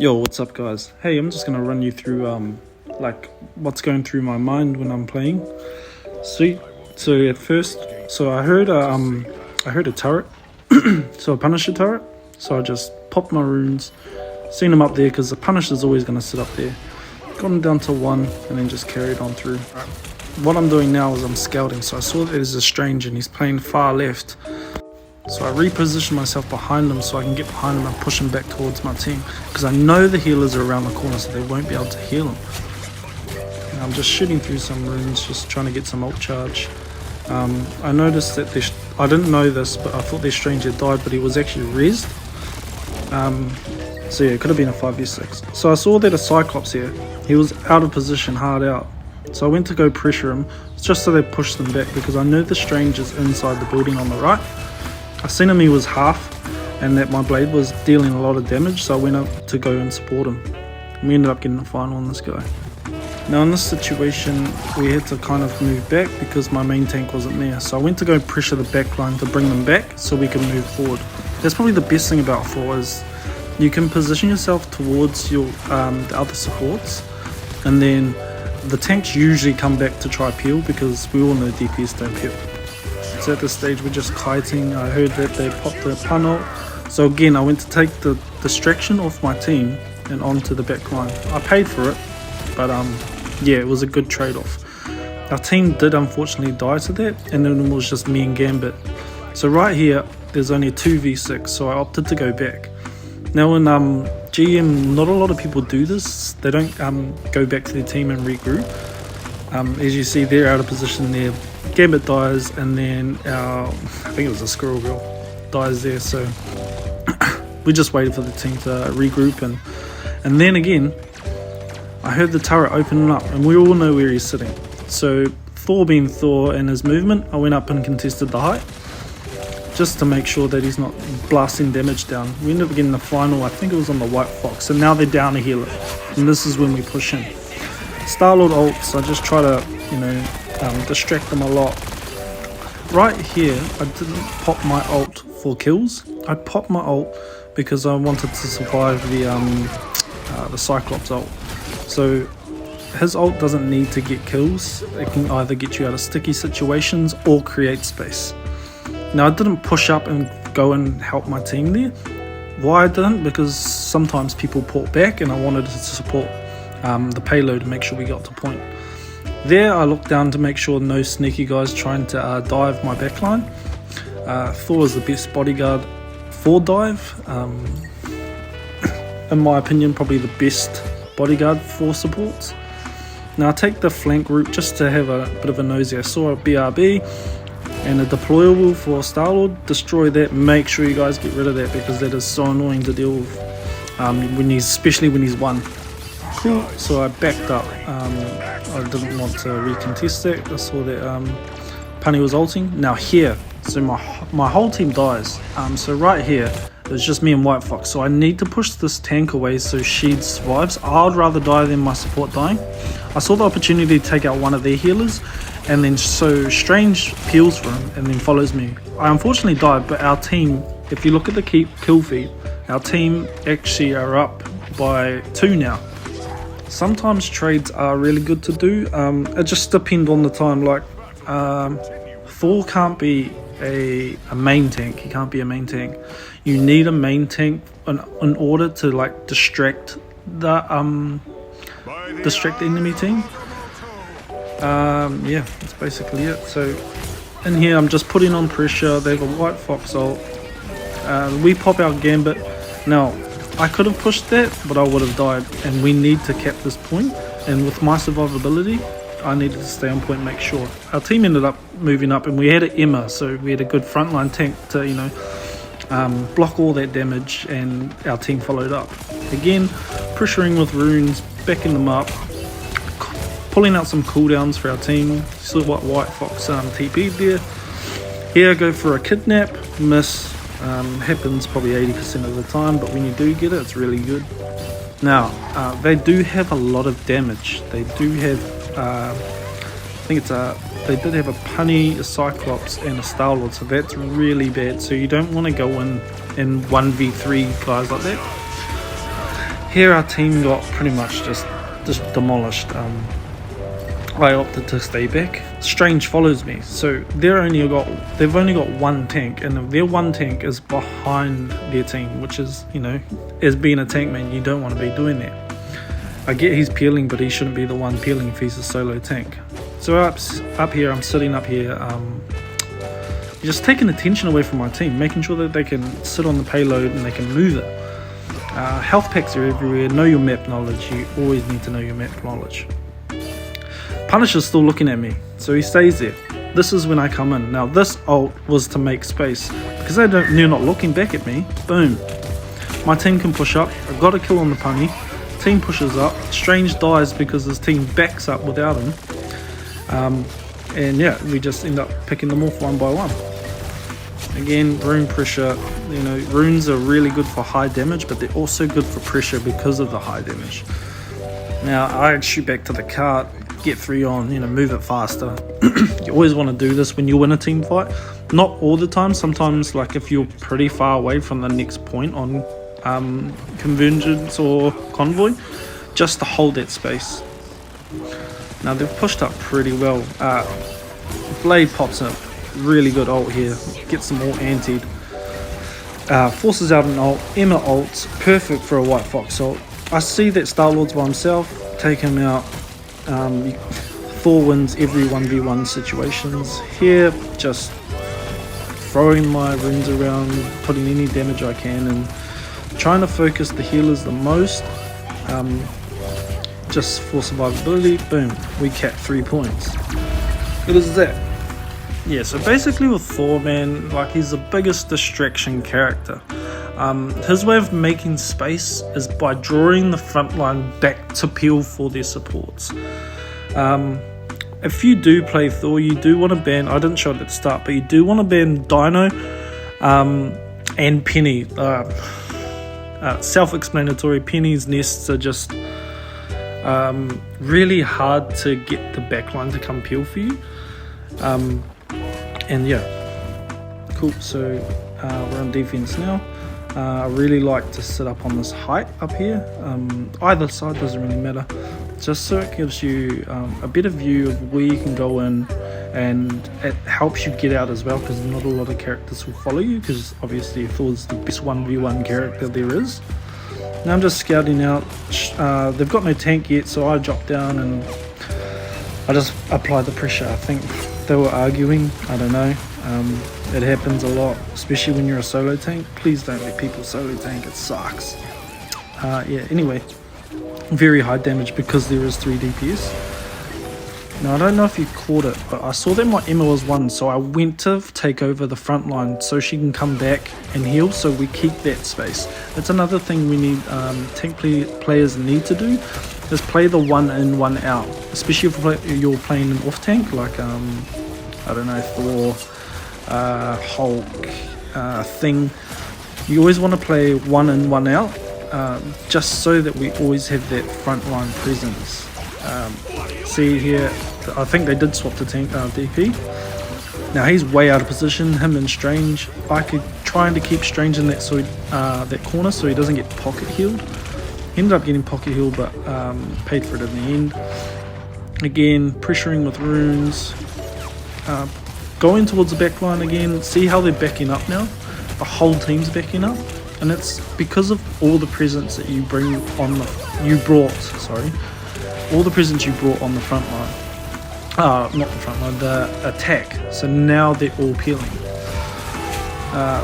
Yo, what's up guys? Hey, I'm just gonna run you through like what's going through my mind when I'm playing. Sweet. So at first, I heard a turret. So a Punisher turret. So I just popped my runes, seen him up there because the Punisher's always gonna sit up there. Got him down to 1 and then just carried on through. What I'm doing now is I'm scouting. So I saw that there's a strange and he's playing far left. So I reposition myself behind him so I can get behind him and push him back towards my team. Because I know the healers are around the corner so they won't be able to heal him. And I'm just shooting through some runes, just trying to get some ult charge. I noticed that I didn't know this, but I thought their strange had died, but he was actually rezzed. So yeah, it could have been a 5v6. So I saw that a Cyclops here, he was out of position, hard out. So I went to go pressure him, just so they pushed them back, because I know the strange is inside the building on the right. I seen him, he was half, and that my blade was dealing a lot of damage, so I went up to go and support him. We ended up getting the final on this guy. Now in this situation, we had to kind of move back because my main tank wasn't there. So I went to go pressure the back line to bring them back so we can move forward. That's probably the best thing about Thor is you can position yourself towards your the other supports, and then the tanks usually come back to try peel because we all know DPS don't peel. So at this stage we're just kiting. I heard that they popped the pun ult. So again I went to take the distraction off my team and onto the back line. I paid for it, but yeah, it was a good trade-off. Our team did unfortunately die to that, and then it was just me and Gambit. So right here there's only a 2v6, so I opted to go back. Now in GM, not a lot of people do this. They don't go back to their team and regroup. As you see, they're out of position there. Gambit dies, and then I think it was a Squirrel Girl, dies there. So we just waited for the team to regroup, and then again, I heard the turret opening up, and we all know where he's sitting. So Thor being Thor and his movement, I went up and contested the height, just to make sure that he's not blasting damage down. We ended up getting the final, I think it was on the White Fox, and now they're down a healer, and this is when we push in. Star-Lord ults, I just try to, distract them a lot. Right here, I didn't pop my ult for kills. I popped my ult because I wanted to survive the Cyclops ult. So his ult doesn't need to get kills. It can either get you out of sticky situations or create space. Now I didn't push up and go and help my team there. Why I didn't? Because sometimes people port back and I wanted to support the payload to make sure we got to point. There I looked down to make sure no sneaky guys trying to dive my backline. Thor is the best bodyguard for dive. In my opinion, probably the best bodyguard for supports. Now I take the flank route just to have a bit of a nosy. I saw a BRB and a deployable for Star-Lord. Destroy that. Make sure you guys get rid of that because that is so annoying to deal with, especially when he's 1. Cool. So I backed up. I didn't want to recontest that. I saw that Punny was ulting. Now here, so my whole team dies. So right here, it's just me and White Fox. So I need to push this tank away so Sheed survives. I'd rather die than my support dying. I saw the opportunity to take out one of their healers, and then so Strange peels for him and then follows me. I unfortunately died, but our team, if you look at the kill feed, our team actually are up by 2 now. Sometimes trades are really good to do. It just depends on the time. Like Thor can't be a main tank. He can't be a main tank. You need a main tank in order to like distract the enemy team. Yeah, that's basically it. So in here I'm just putting on pressure. They have a White Fox ult. We pop our Gambit. Now I could have pushed that, but I would have died, and we need to cap this point. And with my survivability, I needed to stay on point and make sure. Our team ended up moving up, and we had an Emma, so we had a good frontline tank to block all that damage, and our team followed up. Again, pressuring with runes, backing them up, pulling out some cooldowns for our team. See what White Fox TP'd there. Here I go for a kidnap, miss. Happens probably 80% of the time, but when you do get it, it's really good. Now they do have a lot of damage. They do have they did have a Punny, a Cyclops and a Star-Lord, so that's really bad. So you don't want to go in 1v3 guys like that. Here our team got pretty much just demolished. I opted to stay back. Strange follows me, so they've only got one tank, and their one tank is behind their team, which is, you know, as being a tank man, you don't want to be doing that. I get he's peeling, but he shouldn't be the one peeling if he's a solo tank. So up here, I'm sitting up here, just taking attention away from my team, making sure that they can sit on the payload and they can move it. Health packs are everywhere. Know your map knowledge. You always need to know your map knowledge. Punisher's still looking at me, so he stays there. This is when I come in. Now this ult was to make space, because they're not looking back at me. Boom. My team can push up. I got a kill on the punny. Team pushes up. Strange dies because his team backs up without him. And yeah, we just end up picking them off one by one. Again, rune pressure. You know, runes are really good for high damage, but they're also good for pressure because of the high damage. Now I shoot back to the cart, get 3 on, you know, move it faster. You always want to do this when you win a team fight. Not all the time. Sometimes, like if you're pretty far away from the next point on convergence or convoy, just to hold that space. Now they've pushed up pretty well. Blade pops in, really good ult here, gets them all antied. Forces out an ult, Emma ults, perfect for a White Fox ult. I see that Star-Lord's by himself, take him out. Thor wins every 1v1 situations. Here, just throwing my runes around, putting any damage I can, and trying to focus the healers the most. Just for survivability. Boom, we cap 3 points. It is that. Yeah, so basically with Thor, man, like, he's the biggest distraction character. His way of making space is by drawing the front line back to peel for their supports. If you do play Thor, you do want to ban, I didn't show it at the start, but you do want to ban Dino and Penny. Self-explanatory. Penny's nests are just really hard to get the backline to come peel for you. And yeah, cool. So we're on defense now. I really like to sit up on this height up here. Either side doesn't really matter, just so it gives you a better view of where you can go in, and it helps you get out as well, because not a lot of characters will follow you, because obviously Thor's the best 1v1 character there is. Now I'm just scouting out. They've got no tank yet, so I drop down and I just apply the pressure. I think they were arguing, I don't know. It happens a lot, especially when you're a solo tank. Please don't let people solo tank, it sucks. Yeah, anyway, very high damage because there is 3 DPS. Now I don't know if you caught it, but I saw that my Emma was 1, so I went to take over the front line so she can come back and heal, so we keep that space. That's another thing we need, tank players need to do, is play the 1 in, 1 out. Especially if you're playing an off tank, like I don't know, Thor, Hulk, Thing. You always want to play 1 in, 1 out, just so that we always have that front line presence. See here, I think they did swap to tank DP. Now he's way out of position, him and Strange. I could trying to keep Strange in that that corner so he doesn't get pocket healed. He ended up getting pocket healed, but paid for it in the end. Again, pressuring with runes. Going towards the back line again. See how they're backing up now? The whole team's backing up. And it's because of all the presence that you bring on all the presence you brought on the front line. Not the front line, the attack. So now they're all peeling.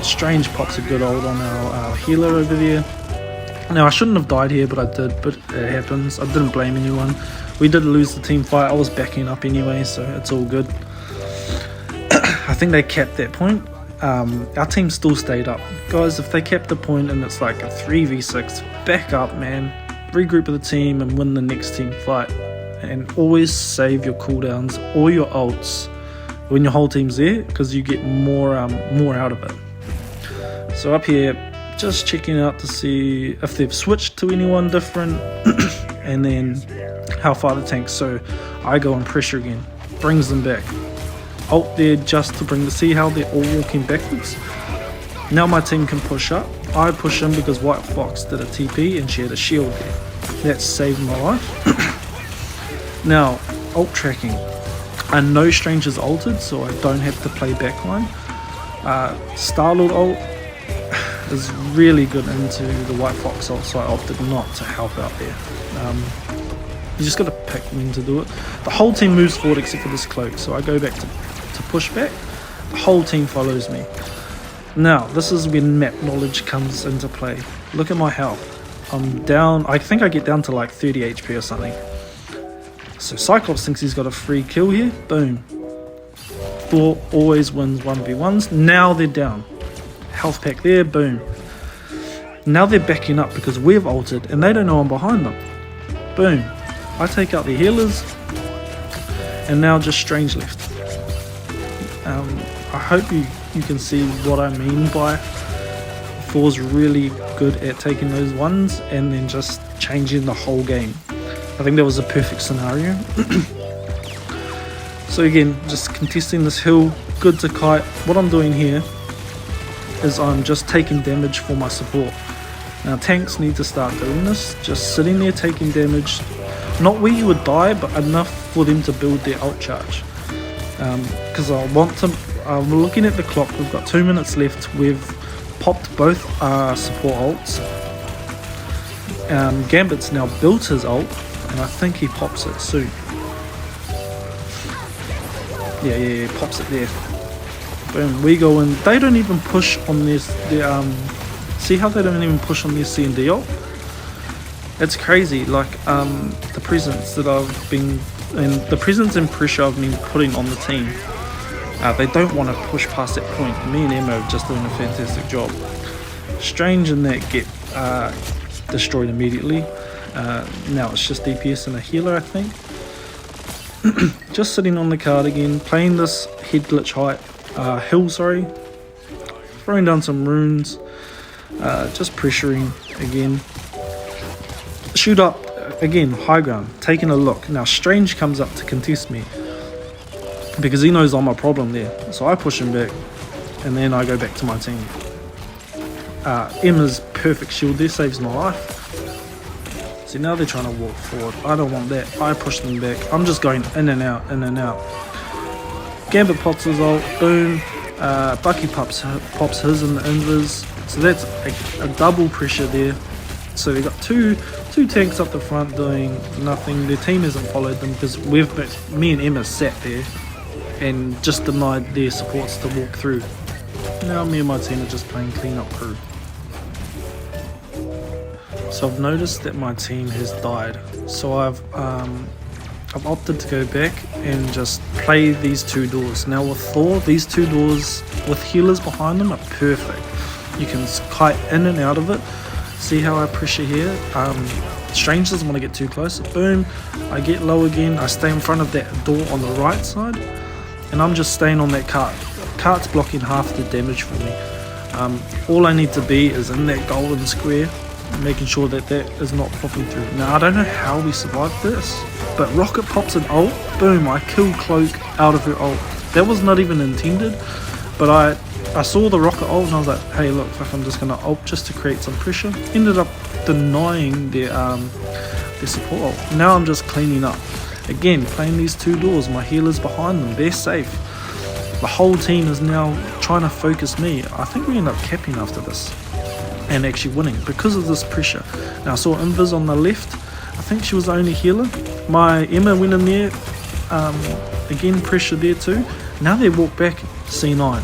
Strange pops a good ult on our healer over there. Now I shouldn't have died here, but I did, but it happens. I didn't blame anyone. We did lose the team fight. I was backing up anyway, so it's all good. I think they capped that point. Our team still stayed up. Guys, if they kept the point and it's like a 3v6, back up, man. Regroup with the team and win the next team fight. And always save your cooldowns or your ults when your whole team's there, because you get more out of it. So up here, just checking out to see if they've switched to anyone different and then how far the tank. So I go and pressure again, brings them back. Ult there just to see how they're all walking backwards. Now my team can push up. I push in because White Fox did a TP and she had a shield there. That saved my life. Now, ult tracking. I know Strange is ulted, so I don't have to play backline. Star-Lord ult is really good into the White Fox ult, so I opted not to help out there. You just got to pick when to do it. The whole team moves forward except for this cloak, so I go back to push back. The whole team follows me. Now, this is when map knowledge comes into play. Look at my health. I'm down, I think I get down to like 30 HP or something. So Cyclops thinks he's got a free kill here. Boom. Thor always wins 1v1s. Now they're down. Health pack there. Boom. Now they're backing up because we've ulted and they don't know I'm behind them. Boom. I take out the healers. And now just Strange left. I hope you can see what I mean by Thor's really good at taking those ones and then just changing the whole game. I think that was a perfect scenario. So again, just contesting this hill, good to kite. What I'm doing here is I'm just taking damage for my support. Now tanks need to start doing this, just sitting there taking damage, not where you would die, but enough for them to build their ult charge. Because I'm looking at the clock, we've got 2 minutes left, we've popped both support ults. Gambit's now built his ult, and I think he pops it soon. Yeah, pops it there. Boom, we go in. They don't even push on this. See how they don't even push on their C&D ult? It's crazy. Like the presence that I've been, and the presence and pressure I've been putting on the team. They don't want to push past that point. Me and Emma are just doing a fantastic job. Strange and that get destroyed immediately. Now it's just DPS and a healer, I think. Just sitting on the card again, playing this head glitch hill, sorry. Throwing down some runes, just pressuring again. Shoot up again, high ground, taking a look. Now Strange comes up to contest me because he knows I'm a problem there. So I push him back, and then I go back to my team. Emma's perfect shield there saves my life. See, now they're trying to walk forward. I don't want that. I push them back. I'm just going in and out, in and out. Gambit pops his ult. Boom. Bucky pops his in the invis. So that's a double pressure there. So they've got two tanks up the front doing nothing. Their team hasn't followed them because me and Emma sat there and just denied their supports to walk through. Now me and my team are just playing clean-up crew. So I've noticed that my team has died. So I've opted to go back and just play these two doors. Now with Thor, these two doors with healers behind them are perfect. You can kite in and out of it. See how I pressure here? Strange doesn't want to get too close. Boom, I get low again. I stay in front of that door on the right side, and I'm just staying on that cart. Cart's blocking half the damage for me. All I need to be is in that golden square, making sure that is not popping through. Now I don't know how we survived this, but Rocket pops an ult. Boom, I kill Cloak out of her ult. That was not even intended, but I saw the Rocket ult and I was like, hey look, I'm just gonna ult just to create some pressure. Ended up denying their support ult. Now I'm just cleaning up. Again, playing these two doors, my healer's behind them, they're safe. The whole team is now trying to focus me. I think we end up capping after this and actually winning because of this pressure. Now I saw Invis on the left. I think she was the only healer. My Emma went in there. Again, pressure there too. Now they walk back C9.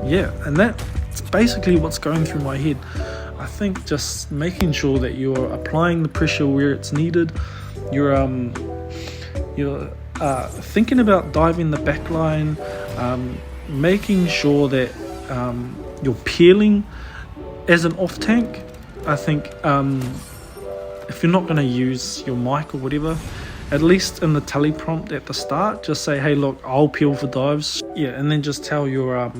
Yeah, and that's basically what's going through my head. I think just making sure that you're applying the pressure where it's needed. You're thinking about diving the back line, making sure that you're peeling as an off tank. I think if you're not going to use your mic or whatever, at least in the teleprompt at the start, just say, hey look, I'll peel for dives. Yeah, and then just tell your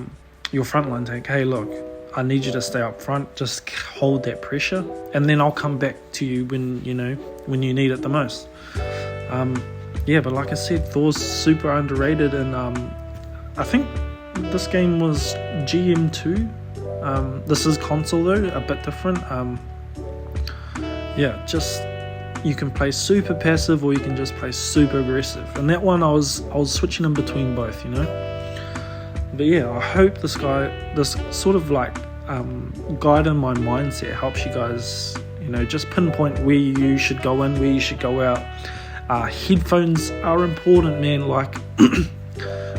frontline tank, hey look, I need you to stay up front, just hold that pressure, and then I'll come back to you when you need it the most. Yeah, but like I said, Thor's super underrated, and I think this game was GM2 This is console though, a bit different. Yeah, just you can play super passive or you can just play super aggressive. And that one I was switching in between both, you know. But yeah, I hope this sort of like guide in my mindset helps you guys, you know, just pinpoint where you should go in, where you should go out. Headphones are important, man. Like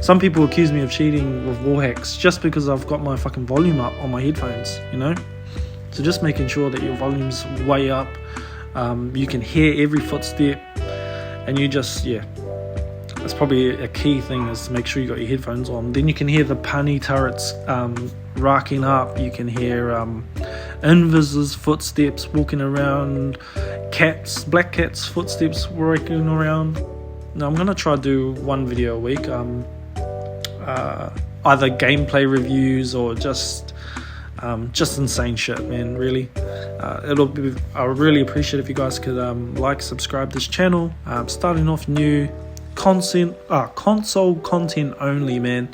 some people accuse me of cheating with wall hacks just because I've got my fucking volume up on my headphones, you know. So just making sure that your volume's way up, you can hear every footstep, and you just, yeah, that's probably a key thing, is to make sure you got your headphones on. Then you can hear the punny turrets racking up, you can hear Invis's footsteps walking around, black cats footsteps walking around. Now I'm gonna try to do one video a week, either gameplay reviews or just insane shit, man. Really, I would really appreciate if you guys could like, subscribe this channel. Starting off new console content only, man.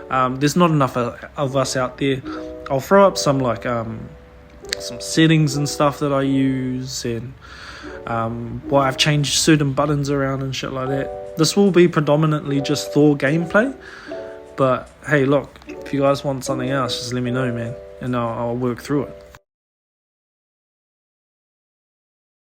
There's not enough of us out there. I'll throw up some like some settings and stuff that I use, and I've changed certain buttons around and shit like that. This will be predominantly just Thor gameplay, but hey, look, if you guys want something else, just let me know, man, and I'll work through it.